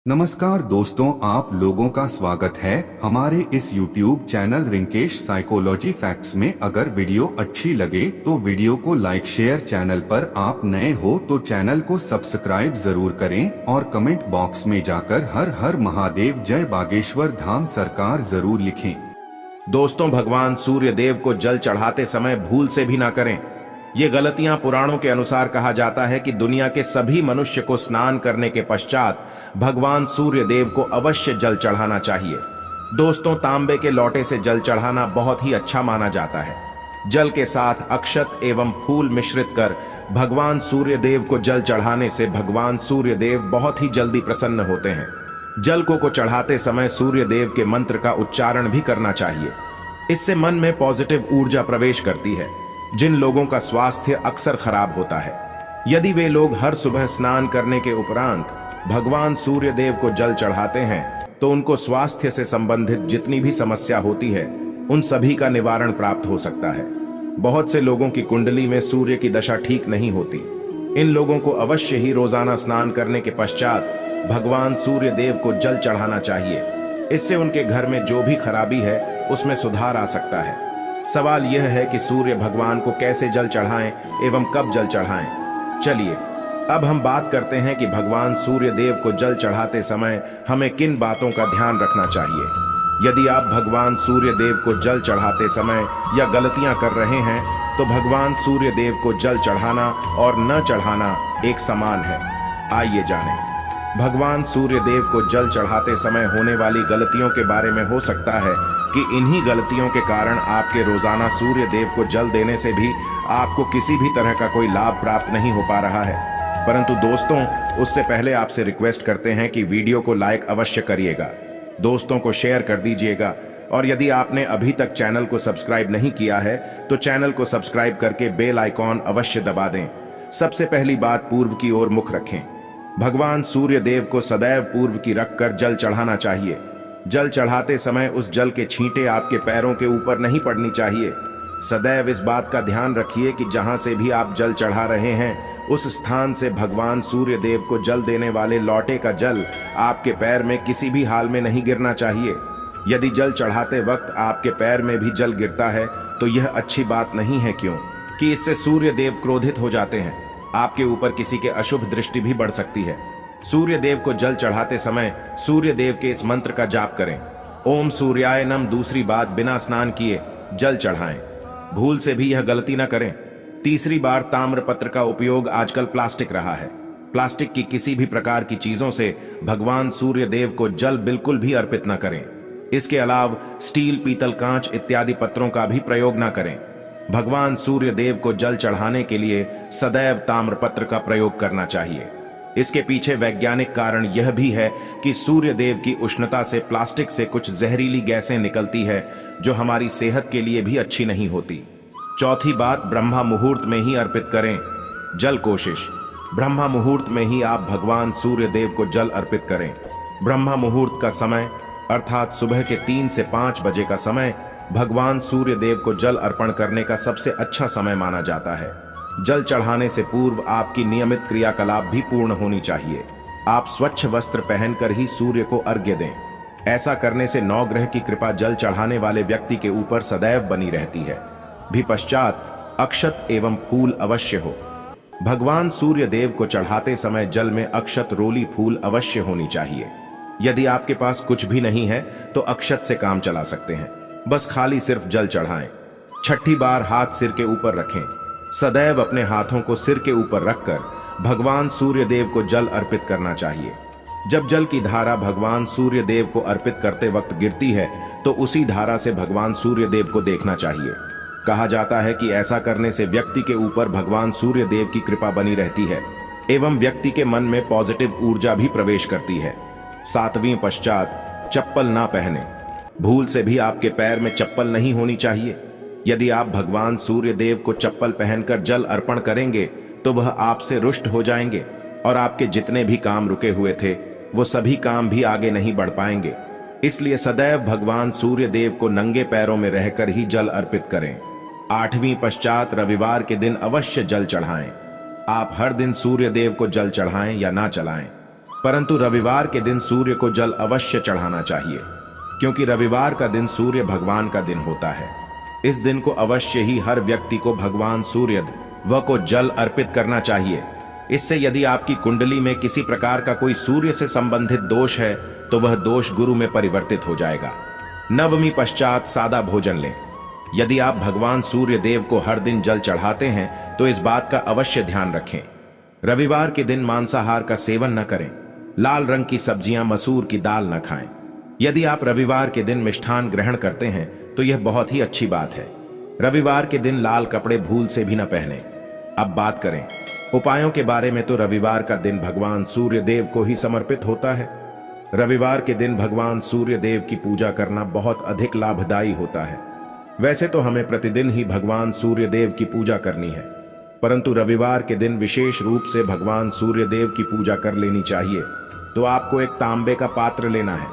नमस्कार दोस्तों, आप लोगों का स्वागत है हमारे इस YouTube channel Rinkesh psychology facts में। अगर वीडियो अच्छी लगे तो वीडियो को लाइक शेयर, चैनल पर आप नए हो तो चैनल को सब्सक्राइब जरूर करें और कमेंट बॉक्स में जाकर हर हर महादेव जय बागेश्वर धाम सरकार जरूर लिखें। दोस्तों, भगवान सूर्य देव को जल चढ़ाते समय भूल से भी ना करें। ये गलतियां पुराणों के अनुसार कहा जाता है कि दुनिया के सभी मनुष्य को स्नान करने के पश्चात भगवान सूर्य देव को अवश्य जल चढ़ाना चाहिए। दोस्तों, तांबे के लोटे से जल चढ़ाना बहुत ही अच्छा माना जाता है। जल के साथ अक्षत एवं फूल मिश्रित कर भगवान सूर्य देव को जल चढ़ाने से भगवान सूर्य देव बहुत ही जल्दी प्रसन्न होते हैं। जल को चढ़ाते समय सूर्य देव के मंत्र का उच्चारण भी करना चाहिए। इससे मन में पॉजिटिव ऊर्जा प्रवेश करती है। जिन लोगों का स्वास्थ्य अक्सर खराब होता है, यदि वे लोग हर सुबह स्नान करने के उपरांत भगवान सूर्य देव को जल चढ़ाते हैं तो उनको स्वास्थ्य से संबंधित जितनी भी समस्या होती है उन सभी का निवारण प्राप्त हो सकता है। बहुत से लोगों की कुंडली में सूर्य की दशा ठीक नहीं होती। इन लोगों को अवश्य ही रोजाना स्नान करने के पश्चात भगवान सूर्य देव को जल चढ़ाना चाहिए। इससे उनके घर में जो भी खराबी है उसमें सुधार आ सकता है। सवाल यह है कि सूर्य भगवान को कैसे जल चढ़ाएं एवं कब जल चढ़ाएं। चलिए अब हम बात करते हैं कि भगवान सूर्य देव को जल चढ़ाते समय हमें किन बातों का ध्यान रखना चाहिए। यदि आप भगवान सूर्य देव को जल चढ़ाते समय या गलतियां कर रहे हैं तो भगवान सूर्य देव को जल चढ़ाना और न चढ़ाना एक समान है। आइए जानें। भगवान सूर्य देव को जल चढ़ाते समय होने वाली गलतियों के बारे में हो सकता है कि इन्हीं गलतियों के कारण आपके रोजाना सूर्य देव को जल देने से भी आपको किसी भी तरह का कोई लाभ प्राप्त नहीं हो पा रहा है। परंतु दोस्तों, उससे पहले आपसे रिक्वेस्ट करते हैं कि वीडियो को लाइक अवश्य करिएगा, दोस्तों को शेयर कर दीजिएगा और यदि आपने अभी तक चैनल को सब्सक्राइब नहीं किया है तो चैनल को सब्सक्राइब करके बेल आइकॉन अवश्य दबा दें। सबसे पहली बात, पूर्व की ओर मुख रखें। भगवान सूर्य देव को सदैव पूर्व की रखकर जल चढ़ाना चाहिए। जल चढ़ाते समय उस जल के छींटे आपके पैरों के ऊपर नहीं पड़नी चाहिए। सदैव इस बात का ध्यान रखिए कि जहां से भी आप जल चढ़ा रहे हैं उस स्थान से भगवान सूर्य देव को जल देने वाले लोटे का जल आपके पैर में किसी भी हाल में नहीं गिरना चाहिए। यदि जल चढ़ाते वक्त आपके पैर में भी जल गिरता है तो यह अच्छी बात नहीं है, क्यों कि इससे सूर्य देव क्रोधित हो जाते हैं। आपके ऊपर किसी के अशुभ दृष्टि भी बढ़ सकती है। सूर्य देव को जल चढ़ाते समय सूर्य देव के इस मंत्र का जाप करें, ओम सूर्याय नम। दूसरी बात, बिना स्नान किए जल चढ़ाएं। भूल से भी यह गलती न करें। तीसरी बार, ताम्रपत्र का उपयोग आजकल प्लास्टिक रहा है। प्लास्टिक की किसी भी प्रकार की चीजों से भगवान सूर्य देव को जल बिल्कुल भी अर्पित न करें। इसके अलावा स्टील, पीतल, कांच इत्यादि पत्रों का भी प्रयोग न करें। भगवान सूर्य देव को जल चढ़ाने के लिए सदैव ताम्रपत्र का प्रयोग करना चाहिए। इसके पीछे वैज्ञानिक कारण यह भी है कि सूर्य देव की उष्णता से प्लास्टिक से कुछ जहरीली गैसें निकलती है जो हमारी सेहत के लिए भी अच्छी नहीं होती। चौथी बात, ब्रह्मा मुहूर्त में ही अर्पित करें जल। कोशिश ब्रह्मा मुहूर्त में ही आप भगवान सूर्य देव को जल अर्पित करें। ब्रह्मा मुहूर्त का समय अर्थात सुबह के 3 से 5 बजे का समय भगवान सूर्य देव को जल अर्पण करने का सबसे अच्छा समय माना जाता है। जल चढ़ाने से पूर्व आपकी नियमित क्रियाकलाप भी पूर्ण होनी चाहिए। आप स्वच्छ वस्त्र पहनकर ही सूर्य को अर्घ्य दें। ऐसा करने से नवग्रह की कृपा जल चढ़ाने वाले व्यक्ति के ऊपर सदैव बनी रहती है। भी पश्चात अक्षत एवं फूल अवश्य हो। भगवान सूर्य देव को चढ़ाते समय जल में अक्षत, रोली, फूल अवश्य होनी चाहिए। यदि आपके पास कुछ भी नहीं है तो अक्षत से काम चला सकते हैं, बस खाली सिर्फ जल चढ़ाएं। छठी बार, हाथ सिर के ऊपर रखें। सदैव अपने हाथों को सिर के ऊपर रखकर भगवान सूर्य देव को जल अर्पित करना चाहिए। जब जल की धारा भगवान सूर्य देव को अर्पित करते वक्त गिरती है तो उसी धारा से भगवान सूर्य देव को देखना चाहिए। कहा जाता है कि ऐसा करने से व्यक्ति के ऊपर भगवान सूर्य देव की कृपा बनी रहती है एवं व्यक्ति के मन में पॉजिटिव ऊर्जा भी प्रवेश करती है। 7वीं पश्चात, चप्पल ना पहने। भूल से भी आपके पैर में चप्पल नहीं होनी चाहिए। यदि आप भगवान सूर्य देव को चप्पल पहनकर जल अर्पण करेंगे तो वह आपसे रुष्ट हो जाएंगे और आपके जितने भी काम रुके हुए थे वो सभी काम भी आगे नहीं बढ़ पाएंगे। इसलिए सदैव भगवान सूर्य देव को नंगे पैरों में रहकर ही जल अर्पित करें। 8वीं पश्चात, रविवार के दिन अवश्य जल चढ़ाएं। आप हर दिन सूर्य देव को जल चढ़ाएं या ना चढ़ाएं, परंतु रविवार के दिन सूर्य को जल अवश्य चढ़ाना चाहिए, क्योंकि रविवार का दिन सूर्य भगवान का दिन होता है। इस दिन को अवश्य ही हर व्यक्ति को भगवान सूर्य व को जल अर्पित करना चाहिए। इससे यदि आपकी कुंडली में किसी प्रकार का कोई सूर्य से संबंधित दोष है तो वह दोष गुरु में परिवर्तित हो जाएगा। नवमी पश्चात सादा भोजन लें। यदि आप भगवान सूर्य देव को हर दिन जल चढ़ाते हैं तो इस बात का अवश्य ध्यान रखें। रविवार के दिन मांसाहार का सेवन न करें। लाल रंग की सब्जियां, मसूर की दाल न खाएं। यदि आप रविवार के दिन मिष्ठान ग्रहण करते हैं तो यह बहुत ही अच्छी बात है। रविवार के दिन लाल कपड़े भूल से भी न पहने। अब बात करें उपायों के बारे में, तो रविवार का दिन भगवान सूर्य देव को ही समर्पित होता है। रविवार के दिन भगवान सूर्य देव की पूजा करना बहुत अधिक लाभदायी होता है। वैसे तो हमें प्रतिदिन ही भगवान सूर्य देव की पूजा करनी है, परंतु रविवार के दिन विशेष रूप से भगवान सूर्य देव की पूजा कर लेनी चाहिए। तो आपको एक तांबे का पात्र लेना है।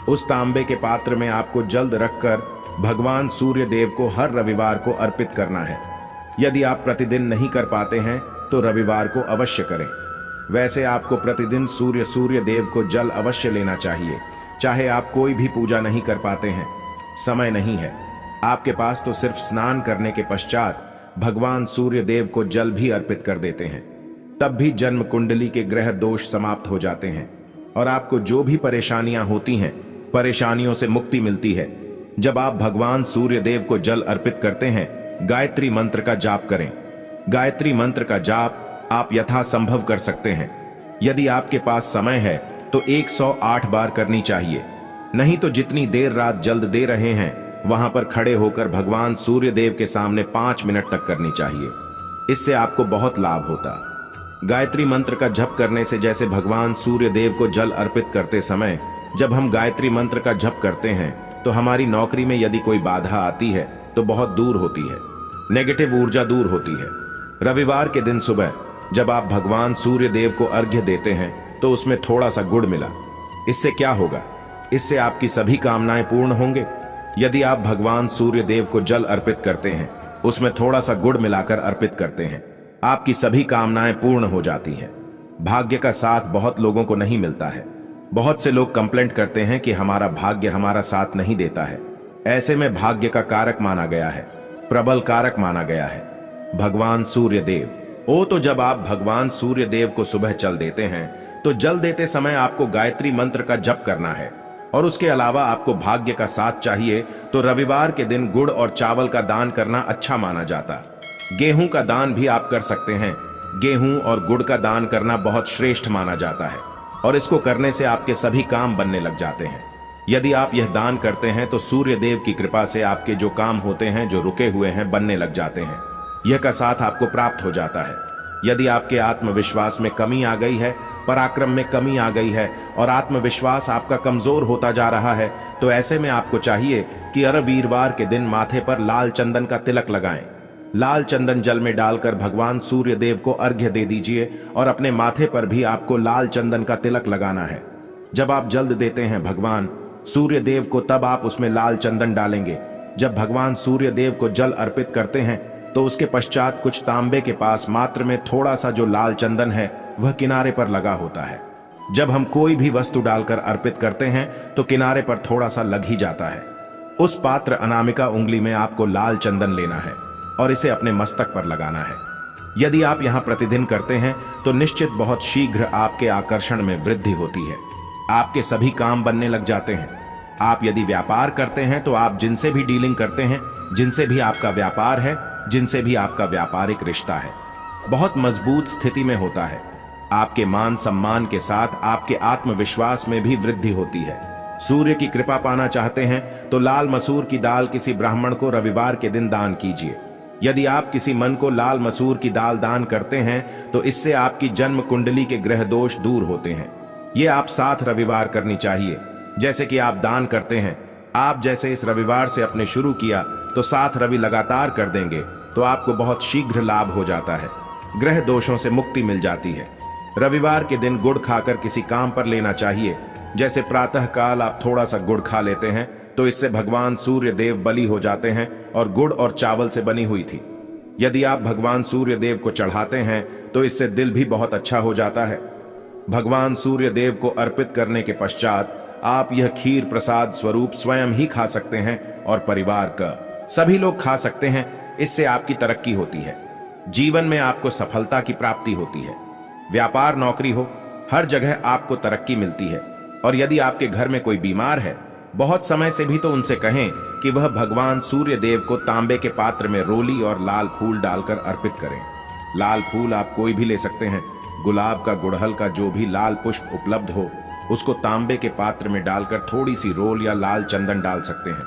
उस तांबे के पात्र में आपको जल रखकर भगवान सूर्य देव को हर रविवार को अर्पित करना है। यदि आप प्रतिदिन नहीं कर पाते हैं तो रविवार को अवश्य करें। वैसे आपको प्रतिदिन सूर्य देव को जल अवश्य लेना चाहिए, चाहे आप कोई भी पूजा नहीं कर पाते हैं, समय नहीं है आपके पास, तो सिर्फ स्नान करने के पश्चात भगवान सूर्य देव को जल भी अर्पित कर देते हैं। तब भी जन्म कुंडली के ग्रह दोष समाप्त हो जाते हैं और आपको जो भी परेशानियां होती हैं, परेशानियों से मुक्ति मिलती है। जब आप भगवान सूर्य देव को जल अर्पित करते हैं, गायत्री मंत्र का जाप करें। गायत्री मंत्र का जाप आप यथासंभव कर सकते हैं। यदि आपके पास समय है तो 108 बार करनी चाहिए, नहीं तो जितनी देर रात जल्द दे रहे हैं वहां पर खड़े होकर भगवान सूर्य देव के सामने 5 मिनट तक करनी चाहिए। इससे आपको बहुत लाभ होता। गायत्री मंत्र का जप करने से, जैसे भगवान सूर्य देव को जल अर्पित करते समय जब हम गायत्री मंत्र का जप करते हैं तो हमारी नौकरी में यदि कोई बाधा आती है तो बहुत दूर होती है, नेगेटिव ऊर्जा दूर होती है। रविवार के दिन सुबह जब आप भगवान सूर्य देव को अर्घ्य देते हैं तो उसमें थोड़ा सा गुड़ मिला। इससे क्या होगा? इससे आपकी सभी कामनाएं पूर्ण होंगे। यदि आप भगवान सूर्य देव को जल अर्पित करते हैं, उसमें थोड़ा सा गुड़ मिलाकर अर्पित करते हैं, आपकी सभी कामनाएं पूर्ण हो जाती हैं। भाग्य का साथ बहुत लोगों को नहीं मिलता है। बहुत से लोग कंप्लेंट करते हैं कि हमारा भाग्य हमारा साथ नहीं देता है। ऐसे में भाग्य का कारक माना गया है, प्रबल कारक माना गया है भगवान सूर्य देव। तो जब आप भगवान सूर्य देव को सुबह जल देते हैं तो जल देते समय आपको गायत्री मंत्र का जप करना है, और उसके अलावा आपको भाग्य का साथ चाहिए तो रविवार के दिन गुड़ और चावल का दान करना अच्छा माना जाता। गेहूं का दान भी आप कर सकते हैं। गेहूं और गुड़ का दान करना बहुत श्रेष्ठ माना जाता है और इसको करने से आपके सभी काम बनने लग जाते हैं। यदि आप यह दान करते हैं तो सूर्य देव की कृपा से आपके जो काम होते हैं, जो रुके हुए हैं, बनने लग जाते हैं। यह का साथ आपको प्राप्त हो जाता है। यदि आपके आत्मविश्वास में कमी आ गई है, पराक्रम में कमी आ गई है और आत्मविश्वास आपका कमजोर होता जा रहा है, तो ऐसे में आपको चाहिए कि हर वीरवार के दिन माथे पर लाल चंदन का तिलक लगाएं। लाल चंदन जल में डालकर भगवान सूर्य देव को अर्घ्य दे दीजिए और अपने माथे पर भी आपको लाल चंदन का तिलक लगाना है। जब आप जल देते हैं भगवान सूर्य देव को, तब आप उसमें लाल चंदन डालेंगे। जब भगवान सूर्य देव को जल अर्पित करते हैं तो उसके पश्चात कुछ तांबे के पास मात्र में थोड़ा सा जो लाल चंदन है वह किनारे पर लगा होता है। जब हम कोई भी वस्तु डालकर अर्पित करते हैं तो किनारे पर थोड़ा सा लग ही जाता है। उस पात्र अनामिका उंगली में आपको लाल चंदन लेना है और इसे अपने मस्तक पर लगाना है। यदि आप यहां प्रतिदिन करते हैं तो निश्चित बहुत शीघ्र आपके आकर्षण में वृद्धि होती है। आपके सभी काम बनने लग जाते हैं। आप यदि व्यापार करते हैं तो आप जिनसे भी डीलिंग करते हैं, जिनसे भी आपका व्यापार है, जिनसे भी आपका व्यापारिक रिश्ता है, बहुत मजबूत स्थिति में होता है। आपके मान सम्मान के साथ आपके आत्मविश्वास में भी वृद्धि होती है। सूर्य की कृपा पाना चाहते हैं तो लाल मसूर की दाल किसी ब्राह्मण को रविवार के दिन दान कीजिए। यदि आप किसी मन को लाल मसूर की दाल दान करते हैं तो इससे आपकी जन्म कुंडली के ग्रह दोष दूर होते हैं। ये आप 7 रविवार करनी चाहिए। जैसे कि आप दान करते हैं, आप जैसे इस रविवार से अपने शुरू किया तो 7 रवि लगातार कर देंगे तो आपको बहुत शीघ्र लाभ हो जाता है। ग्रह दोषों से मुक्ति मिल जाती है। रविवार के दिन गुड़ खाकर किसी काम पर लेना चाहिए। जैसे प्रातः काल आप थोड़ा सा गुड़ खा लेते हैं तो इससे भगवान सूर्य देव बलि हो जाते हैं और गुड़ और चावल से बनी हुई थी। यदि आप भगवान सूर्य देव को चढ़ाते हैं तो इससे दिल भी बहुत अच्छा हो जाता है। भगवान सूर्य देव को अर्पित करने के पश्चात आप यह खीर प्रसाद स्वरूप स्वयं ही खा सकते हैं और परिवार का सभी लोग खा सकते हैं। इससे आपकी तरक्की होती है, जीवन में आपको सफलता की प्राप्ति होती है। व्यापार नौकरी हो, हर जगह आपको तरक्की मिलती है। और यदि आपके घर में कोई बीमार है बहुत समय से भी, तो उनसे कहें कि वह भगवान सूर्य देव को तांबे के पात्र में रोली और लाल फूल डालकर अर्पित करें। लाल फूल आप कोई भी ले सकते हैं, गुलाब का, गुड़हल का, जो भी लाल पुष्प उपलब्ध हो उसको तांबे के पात्र में डालकर थोड़ी सी रोल या लाल चंदन डाल सकते हैं।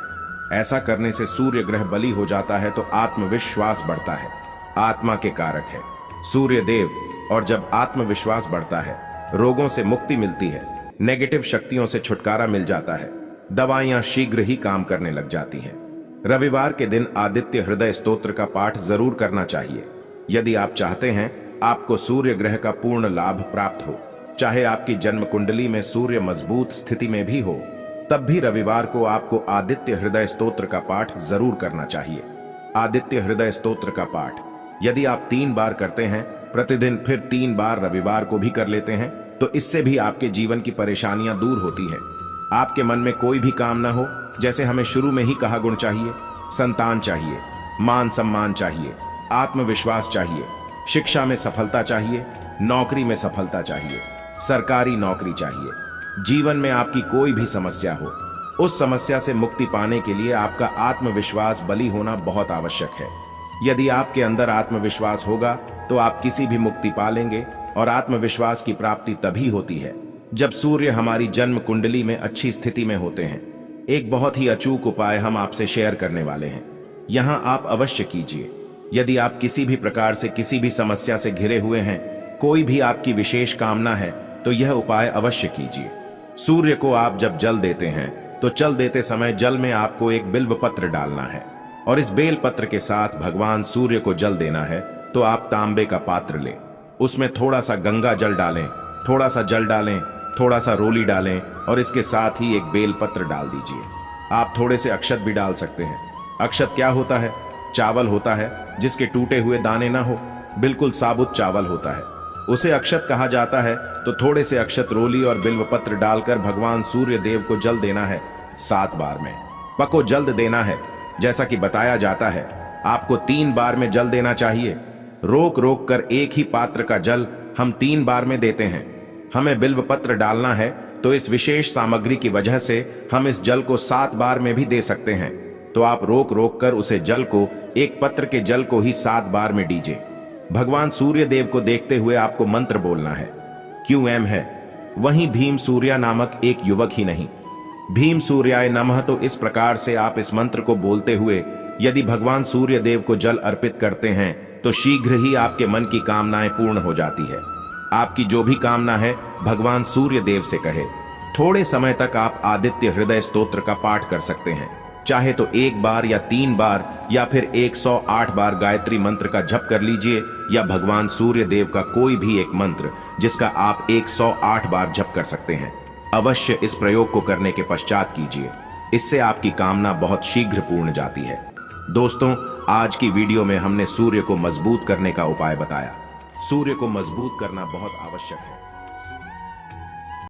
ऐसा करने से सूर्य ग्रह बली हो जाता है तो आत्मविश्वास बढ़ता है। आत्मा के कारक है सूर्य देव, और जब आत्मविश्वास बढ़ता है रोगों से मुक्ति मिलती है, नेगेटिव शक्तियों से छुटकारा मिल जाता है, दवाइयां शीघ्र ही काम करने लग जाती हैं। रविवार के दिन आदित्य हृदय स्तोत्र का पाठ जरूर करना चाहिए। यदि आप चाहते हैं आपको सूर्य ग्रह का पूर्ण लाभ प्राप्त हो, चाहे आपकी जन्म कुंडली में सूर्य मजबूत स्थिति में भी हो, तब भी रविवार को आपको आदित्य हृदय स्तोत्र का पाठ जरूर करना चाहिए। आदित्य हृदय स्तोत्र का पाठ यदि आप 3 बार करते हैं प्रतिदिन, फिर 3 बार रविवार को भी कर लेते हैं, तो इससे भी आपके जीवन की परेशानियां दूर होती हैं। आपके मन में कोई भी काम ना हो, जैसे हमें शुरू में ही कहा, गुण चाहिए, संतान चाहिए, मान सम्मान चाहिए, आत्मविश्वास चाहिए, शिक्षा में सफलता चाहिए, नौकरी में सफलता चाहिए, सरकारी नौकरी चाहिए, जीवन में आपकी कोई भी समस्या हो, उस समस्या से मुक्ति पाने के लिए आपका आत्मविश्वास बली होना बहुत आवश्यक है। यदि आपके अंदर आत्मविश्वास होगा तो आप किसी भी मुक्ति पालेंगे। और आत्मविश्वास की प्राप्ति तभी होती है जब सूर्य हमारी जन्म कुंडली में अच्छी स्थिति में होते हैं। एक बहुत ही अचूक उपाय हम आपसे शेयर करने वाले हैं, यहां आप अवश्य कीजिए। यदि आप किसी भी प्रकार से किसी भी समस्या से घिरे हुए हैं, कोई भी आपकी विशेष कामना है, तो यह उपाय अवश्य कीजिए। सूर्य को आप जब जल देते हैं तो जल देते समय जल में आपको एक बिल्व पत्र डालना है और इस बेल पत्र के साथ भगवान सूर्य को जल देना है। तो आप तांबे का पात्र लें, उसमें थोड़ा सा गंगा जल डालें, थोड़ा सा जल डालें, थोड़ा सा रोली डालें और इसके साथ ही एक बेल पत्र डाल दीजिए। आप थोड़े से अक्षत भी डाल सकते हैं। अक्षत क्या होता है? चावल होता है जिसके टूटे हुए दाने ना हो, बिल्कुल साबुत चावल होता है, उसे अक्षत कहा जाता है। तो थोड़े से अक्षत, रोली और बिल्व पत्र डालकर भगवान सूर्य देव को जल देना है 7 बार में। पको जल्द देना है, जैसा कि बताया जाता है आपको 3 बार में जल देना चाहिए। रोक रोक कर एक ही पात्र का जल हम 3 बार में देते हैं। हमें बिल्व पत्र डालना है तो इस विशेष सामग्री की वजह से हम इस जल को 7 बार में भी दे सकते हैं। तो आप रोक रोक कर उसे जल को, एक पत्र के जल को ही 7 बार में दीजिए। भगवान सूर्य देव को देखते हुए आपको मंत्र बोलना है। QM है, वहीं भीम सूर्या नामक एक युवक ही नहीं, भीम सूर्याय नमः। तो इस प्रकार से आप इस मंत्र को बोलते हुए यदि भगवान सूर्य देव को जल अर्पित करते हैं तो शीघ्र ही आपके मन की कामनाएं पूर्ण हो जाती है। आपकी जो भी कामना है भगवान सूर्य देव से कहे। थोड़े समय तक आप आदित्य हृदय स्तोत्र का पाठ कर सकते हैं, चाहे तो 1 बार या 3 बार या फिर 108 बार गायत्री मंत्र का जप कर लीजिए, या भगवान सूर्य देव का कोई भी एक मंत्र जिसका आप 108 बार जप कर सकते हैं। अवश्य इस प्रयोग को करने के पश्चात कीजिए, इससे आपकी कामना बहुत शीघ्र पूर्ण जाती है। दोस्तों, आज की वीडियो में हमने सूर्य को मजबूत करने का उपाय बताया। सूर्य को मजबूत करना बहुत आवश्यक है।